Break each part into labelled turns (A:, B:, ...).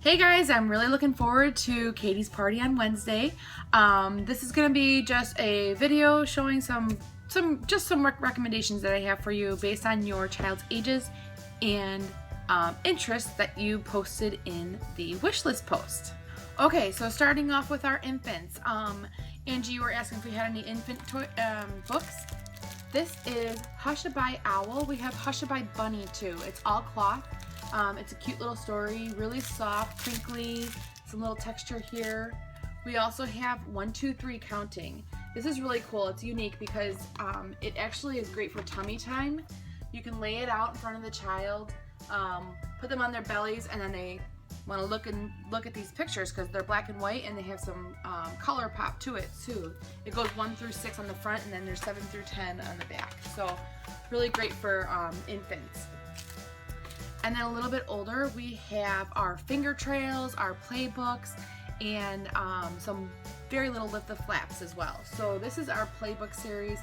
A: Hey guys, I'm really looking forward to Katie's party on Wednesday. This is going to be just a video showing some recommendations that I have for you based on your child's ages and interests that you posted in the wish list post. Okay, so starting off with our infants. Angie, you were asking if we had any infant books. This is Hushabye Owl. We have Hushabye Bunny too. It's all cloth. It's a cute little story, really soft, crinkly, some little texture here. We also have 1, 2, 3 counting. This is really cool. It's unique because it actually is great for tummy time. You can lay it out in front of the child, put them on their bellies, and then they want to look at these pictures because they're black and white and they have some color pop to it too. It goes 1 through 6 on the front and then there's 7 through 10 on the back. So really great for infants. And then a little bit older, we have our finger trails, our playbooks, and some very little lift the flaps as well. So this is our playbook series.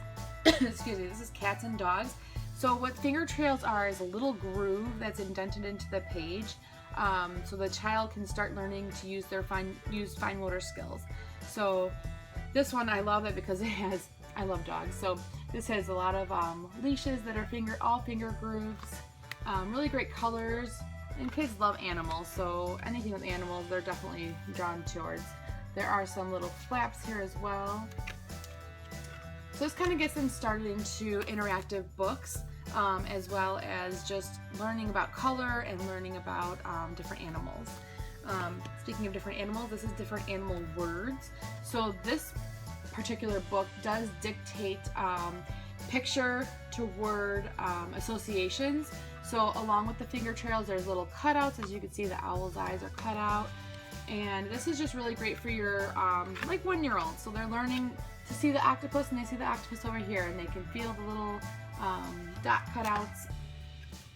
A: Excuse me, this is cats and dogs. So what finger trails are is a little groove that's indented into the page, so the child can start learning to use their fine motor skills. So this one, I love it because it has, I love dogs. So this has a lot of leashes that are all finger grooves. Really great colors, and kids love animals, so anything with animals they're definitely drawn towards. There are some little flaps here as well. So this kind of gets them started into interactive books, as well as just learning about color and learning about different animals. Speaking of different animals, this is different animal words. So this particular book does dictate picture to word associations. So along with the finger trails, there's little cutouts. As you can see, the owl's eyes are cut out. And this is just really great for your like 1-year-olds. So they're learning to see the octopus, and they see the octopus over here, and they can feel the little dot cutouts.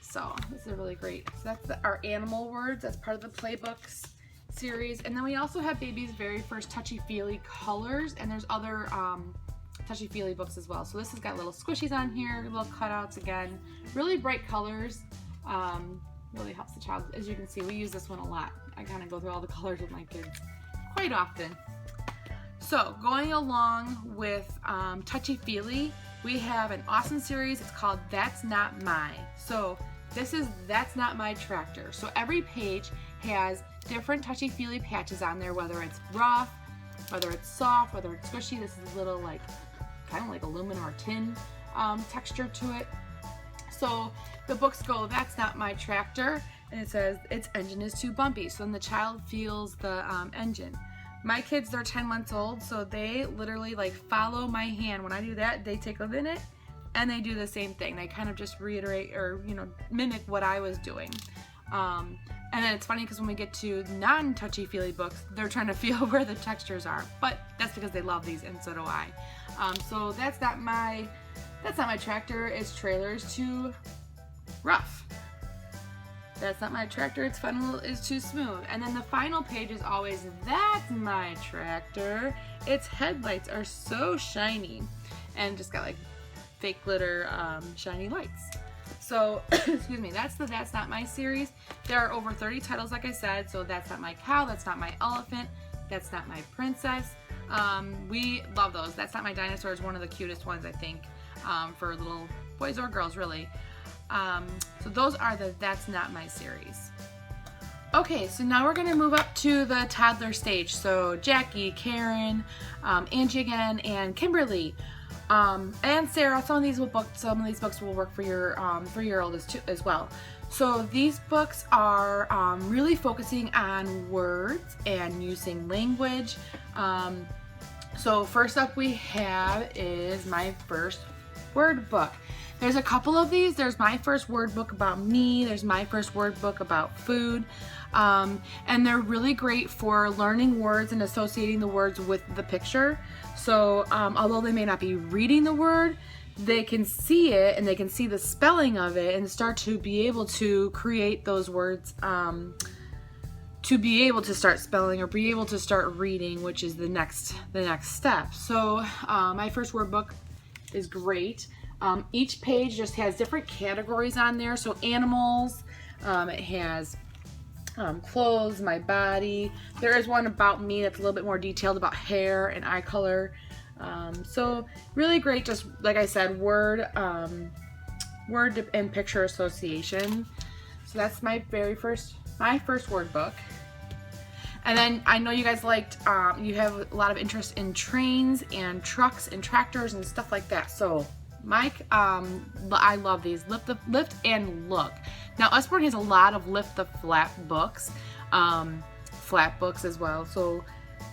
A: So this is really great. So that's our animal words. That's part of the playbooks series. And then we also have baby's very first touchy-feely colors, and there's other touchy-feely books as well. So this has got little squishies on here, little cutouts again, really bright colors. Really helps the child. As you can see, we use this one a lot. I kind of go through all the colors with my kids quite often. So going along with touchy-feely, we have an awesome series. It's called That's Not My. So this is That's Not My Tractor. So every page has different touchy-feely patches on there, whether it's rough, whether it's soft, whether it's squishy. This is a little like kind of like aluminum or tin texture to it. So the books go, That's Not My Tractor, and it says its engine is too bumpy. So then the child feels the engine. My kids, they're 10 months old, so they literally like follow my hand. When I do that, they take a minute and they do the same thing. They kind of just reiterate or mimic what I was doing. And then it's funny because when we get to non-touchy-feely books, they're trying to feel where the textures are. But that's because they love these, and so do I. So that's not my tractor. Its trailer is too rough. That's not my tractor. Its funnel is too smooth. And then the final page is always That's my tractor. Its headlights are so shiny, and just got like fake glitter shiny lights. So, excuse me, that's the That's Not My series. There are over 30 titles, like I said. So That's Not My Cow, That's Not My Elephant, That's Not My Princess. We love those. That's Not My Dinosaur is one of the cutest ones, I think, for little boys or girls, really. So those are the That's Not My series. Okay, so now we're going to move up to the toddler stage. So Jackie, Karen, Angie again, and Kimberly. And Sarah, some of these books will work for your 3-year-old as well. So these books are really focusing on words and using language. So first up we have is My First Word Book. There's a couple of these. There's My First Word Book About Me. There's My First Word Book About Food. And they're really great for learning words and associating the words with the picture. So although they may not be reading the word, they can see it and they can see the spelling of it and start to be able to create those words to be able to start spelling or be able to start reading, which is the next step. So My First Word Book is great. Each page just has different categories on there. So animals, it has clothes, my body. There is one about me that's a little bit more detailed about hair and eye color. So really great, just like I said, word and picture association. So that's my first word book. And then I know you guys liked, you have a lot of interest in trains and trucks and tractors and stuff like that. So Mike, I love these, Lift and Look. Now Usborne has a lot of lift the flat books, flat books as well. So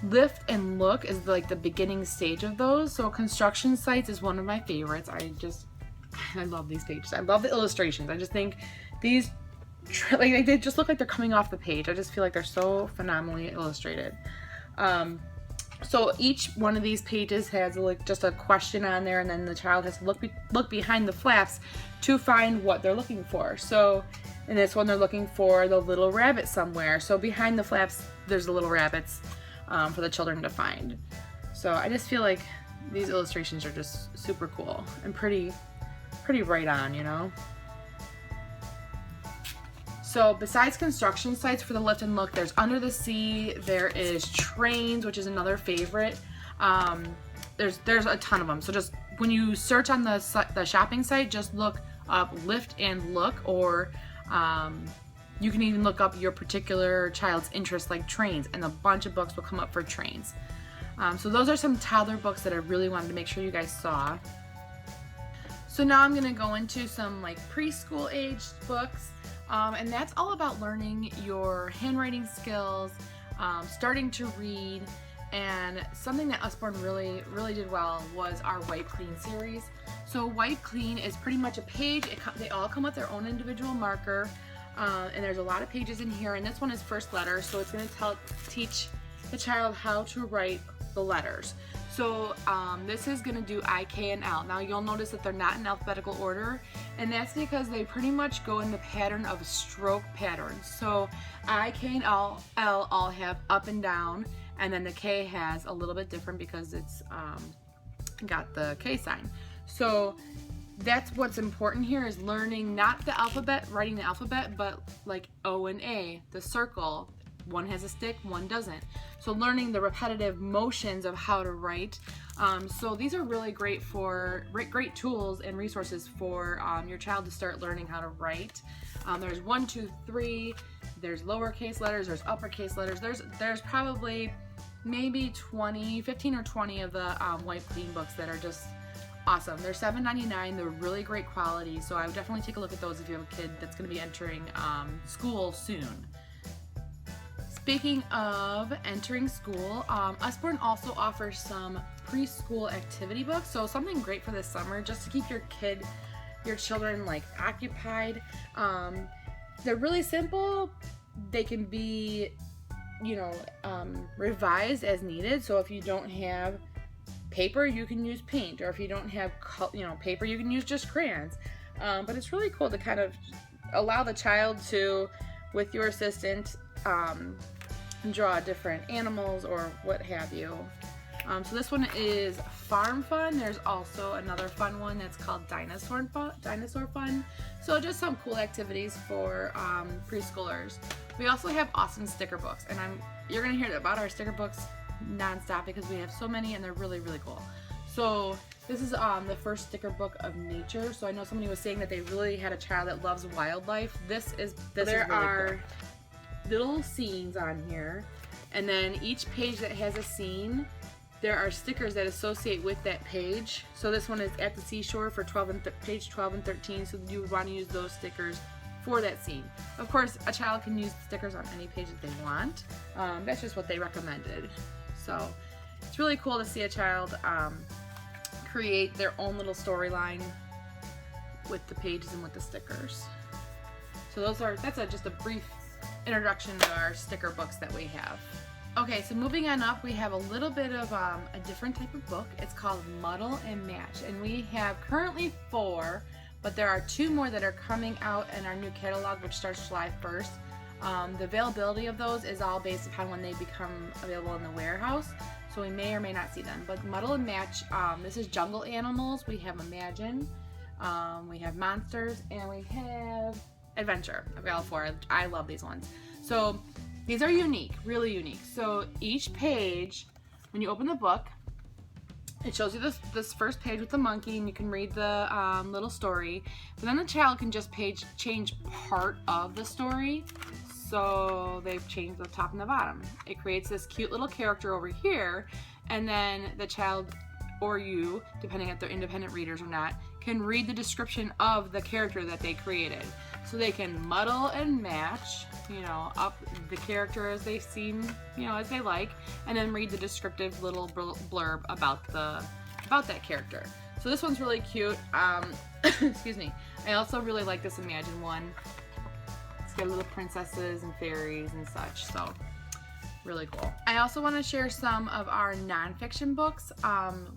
A: Lift and Look is like the beginning stage of those. So construction sites is one of my favorites. I love these pages. I love the illustrations. I just think these, like, they just look like they're coming off the page. I just feel like they're so phenomenally illustrated. So each one of these pages has like just a question on there, and then the child has to look behind the flaps to find what they're looking for. So in this one, they're looking for the little rabbit somewhere. So behind the flaps, there's the little rabbits for the children to find. So I just feel like these illustrations are just super cool and pretty right on, you know. So besides construction sites for the Lift and Look, there's Under the Sea, there is trains, which is another favorite. There's a ton of them. So just when you search on the shopping site, just look up Lift and Look, or you can even look up your particular child's interest, like trains, and a bunch of books will come up for trains. So those are some toddler books that I really wanted to make sure you guys saw. So now I'm gonna go into some like preschool age books. And that's all about learning your handwriting skills, starting to read, and something that Usborne really did well was our Wipe Clean series. So Wipe Clean is pretty much a page. They all come with their own individual marker, and there's a lot of pages in here, and this one is first letter, so it's going to teach the child how to write the letters. So this is going to do I, K, and L. Now you'll notice that they're not in alphabetical order, and that's because they pretty much go in the pattern of a stroke pattern. So I, K, and L all have up and down, and then the K has a little bit different because it's got the K sign. So that's what's important here, is learning not the alphabet, writing the alphabet, but like O and A, the circle. One has a stick, one doesn't. So learning the repetitive motions of how to write. So these are really great tools and resources for your child to start learning how to write. There's 1, 2, 3. There's lowercase letters. There's uppercase letters. There's probably maybe 15 or 20 of the Wipe Clean books that are just awesome. They're $7.99. They're really great quality. So I would definitely take a look at those if you have a kid that's going to be entering school soon. Speaking of entering school, Usborne also offers some preschool activity books. So something great for this summer, just to keep your children like occupied. They're really simple. They can be, revised as needed. So if you don't have paper, you can use paint, or if you don't have paper, you can use just crayons. But it's really cool to kind of allow the child to, with your assistant, draw different animals or what have you. So this one is Farm Fun. There's also another fun one that's called Dinosaur Fun. So just some cool activities for preschoolers. We also have awesome sticker books, and you're gonna hear about our sticker books nonstop because we have so many and they're really cool. So this is the first sticker book of nature. So I know somebody was saying that they really had a child that loves wildlife. This is really cool. Little scenes on here, and then each page that has a scene, there are stickers that associate with that page. So this one is at the seashore for page 12 and 13, so you would want to use those stickers for that scene. Of course, a child can use stickers on any page that they want. That's just what they recommended. So it's really cool to see a child create their own little storyline with the pages and with the stickers. So that's just a brief introduction to our sticker books that we have. Okay, so moving on up, we have a little bit of a different type of book. It's called Muddle and Match, and we have currently 4, but there are 2 more that are coming out in our new catalog, which starts July 1st. The availability of those is all based upon when they become available in the warehouse, so we may or may not see them. But Muddle and Match, this is jungle animals. We have Imagine, we have monsters, and we have Adventure. I've got all 4. I love these ones. So So these are unique, really unique. So each page, when you open the book, it shows you this first page with the monkey, and you can read the little story. But then the child can just change part of the story. So they've changed the top and the bottom. It creates this cute little character over here, and then the child or you, depending if they're independent readers or not, can read the description of the character that they created. So they can muddle and match, up the character as they seem, as they like, and then read the descriptive little blurb about that character. So this one's really cute. Excuse me. I also really like this Imagine one. It's got little princesses and fairies and such, so really cool. I also want to share some of our nonfiction books.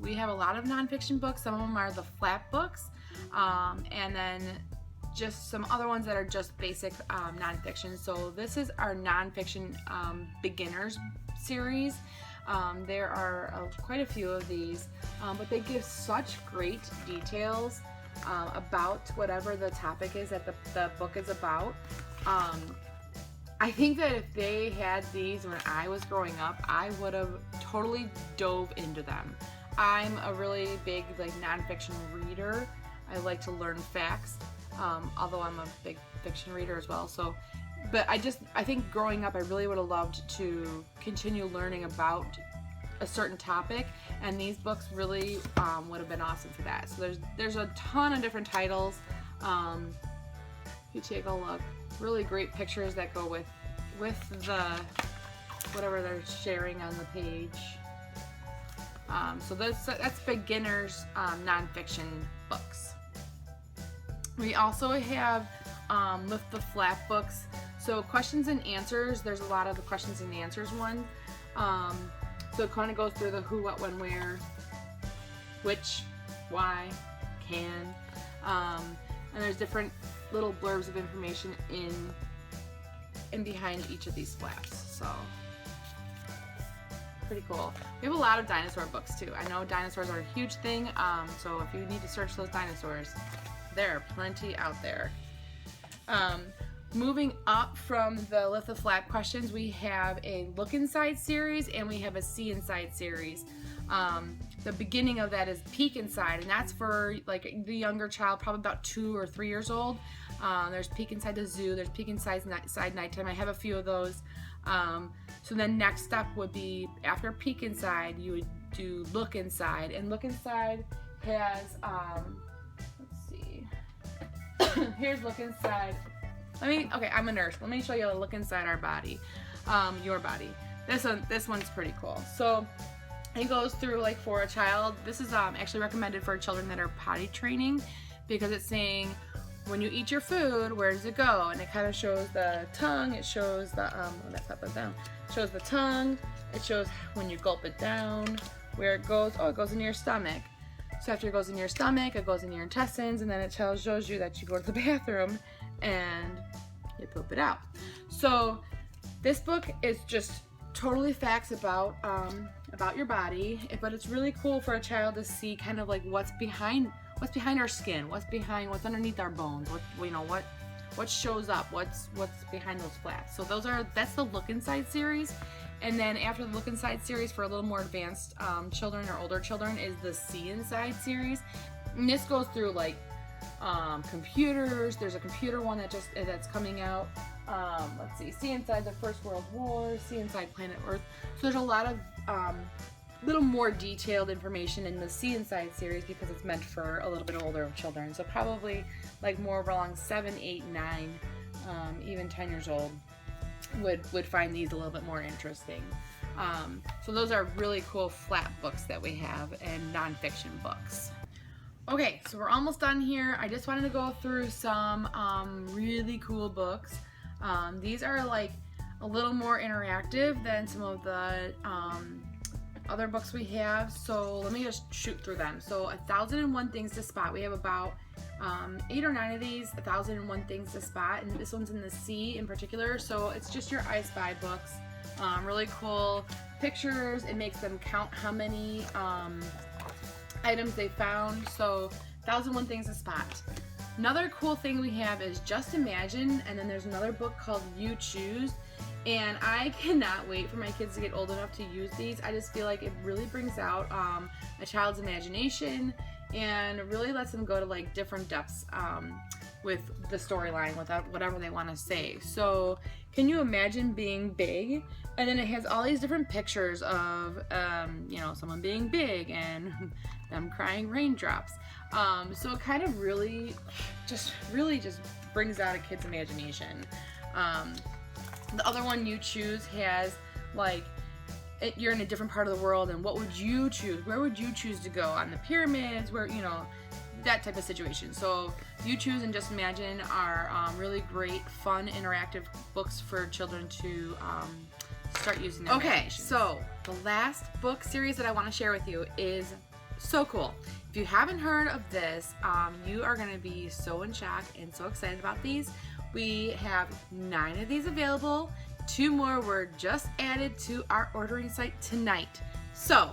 A: We have a lot of nonfiction books. Some of them are the flap books, and then just some other ones that are just basic nonfiction. So this is our nonfiction beginners series. There are quite a few of these, but they give such great details about whatever the topic is that the book is about. I think that if they had these when I was growing up, I would have totally dove into them. I'm a really big nonfiction reader. I like to learn facts, although I'm a big fiction reader as well. So, but I think growing up, I really would have loved to continue learning about a certain topic, and these books really would have been awesome for that. So there's a ton of different titles. If you take a look, really great pictures that go with the whatever they're sharing on the page. So that's beginners nonfiction books. We also have with the flap books, so questions and answers. There's a lot of the questions and answers ones. So it kind of goes through the who, what, when, where, which, why, can, and there's different little blurbs of information in behind each of these flaps. So pretty cool. We have a lot of dinosaur books too. I know dinosaurs are a huge thing, so if you need to search those dinosaurs, there are plenty out there. Moving up from the Lift the Flap questions, we have a Look Inside series and we have a See Inside series. The beginning of that is Peek Inside, and that's for the younger child, probably about 2 or 3 years old. There's Peek Inside the Zoo, there's Peek Inside Nighttime. I have a few of those. So then next step would be, after Peek Inside, you would do Look Inside, and Look Inside has, let's see, here's Look Inside. Okay, I'm a nurse. Let me show you a look inside our body, your body. This one's pretty cool. So it goes through for a child. This is actually recommended for children that are potty training, because it's saying when you eat your food, where does it go? And it kind of shows the tongue. It shows the let's put that down. It shows the tongue. It shows when you gulp it down, where it goes. Oh, it goes in your stomach. So after it goes in your stomach, it goes in your intestines, and then it shows you that you go to the bathroom and you poop it out. So this book is just totally facts about your body, but it's really cool for a child to see kind of what's behind our skin, what's underneath our bones, what shows up, what's behind those flaps. So that's the Look Inside series. And then after the Look Inside series, for a little more advanced children or older children, is the See Inside series. And this goes through computers. There's a computer one that's coming out. Let's see, See Inside the First World War, See Inside Planet Earth. So there's a lot of little more detailed information in the See Inside series, because it's meant for a little bit older children. So probably more along 7, 8, 9, even 10 years old would find these a little bit more interesting. So those are really cool flap books that we have, and nonfiction books. Okay, so we're almost done here. I just wanted to go through some really cool books. These are a little more interactive than some of the other books we have, so let me just shoot through them. So 1001 Things to Spot. We have about 8 or 9 of these, 1001 Things to Spot, and this one's in the C in particular, so it's just your I Spy books. Really cool pictures. It makes them count how many items they found. So 1001 Things to Spot. Another cool thing we have is Just Imagine, and then there's another book called You Choose, And I cannot wait for my kids to get old enough to use these. I just feel like it really brings out a child's imagination and really lets them go to like different depths with the storyline, with whatever they want to say. So can you imagine being big? And then it has all these different pictures of, you know, someone being big and them crying raindrops. So it kind of really just brings out a kid's imagination. The other one, You Choose, has like, you're in a different part of the world and what would you choose? Where would you choose to go? On the pyramids? Where, you know, that type of situation. So You Choose and Just Imagine are really great, fun, interactive books for children to start using their imagination. So the last book series that I want to share with you is so cool. If you haven't heard of this, you are going to be so in shock and so excited about these. We have 9 of these available. 2 more were just added to our ordering site tonight. So,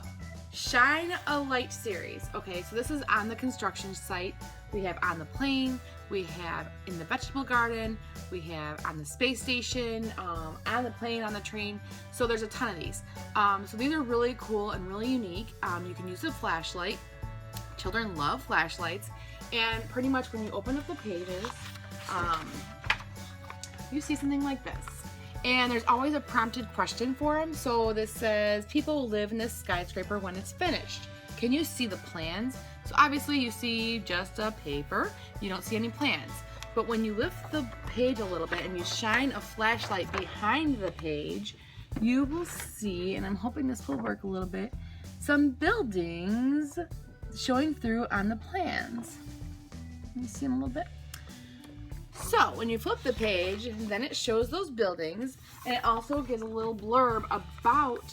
A: Shine a Light series. Okay, so this is on the construction site. We have on the plane, we have in the vegetable garden, we have on the space station, on the plane, on the train. So there's a ton of these. So these are really cool and really unique. You can use a flashlight. Children love flashlights. And pretty much when you open up the pages, you see something like this. And there's always a prompted question for them. So this says, people live in this skyscraper when it's finished. Can you see the plans? So obviously you see just a paper. You don't see any plans. But when you lift the page a little bit and you shine a flashlight behind the page, you will see, and I'm hoping this will work a little bit, some buildings showing through on the plans. Let me see them a little bit. So when you flip the page, then it shows those buildings, and it also gives a little blurb about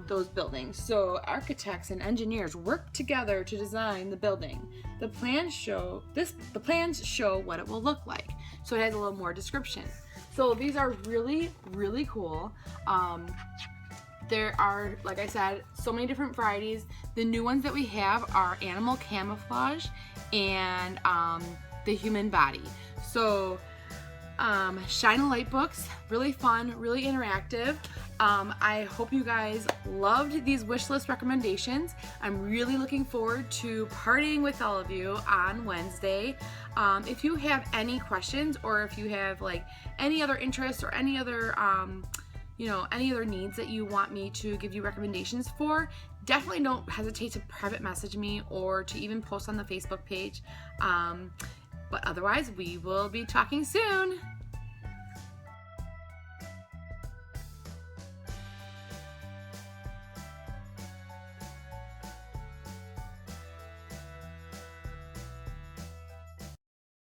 A: those buildings. So architects and engineers work together to design the building. The plans show what it will look like. So it has a little more description. So these are really, really cool. There are, like I said, so many different varieties. The new ones that we have are animal camouflage and the human body. So Shine a Light books, really fun, really interactive. I hope you guys loved these wish list recommendations. I'm really looking forward to partying with all of you on Wednesday. If you have any questions, or if you have like any other interests or any other any other needs that you want me to give you recommendations for, definitely don't hesitate to private message me or to even post on the Facebook page. But otherwise, we will be talking soon.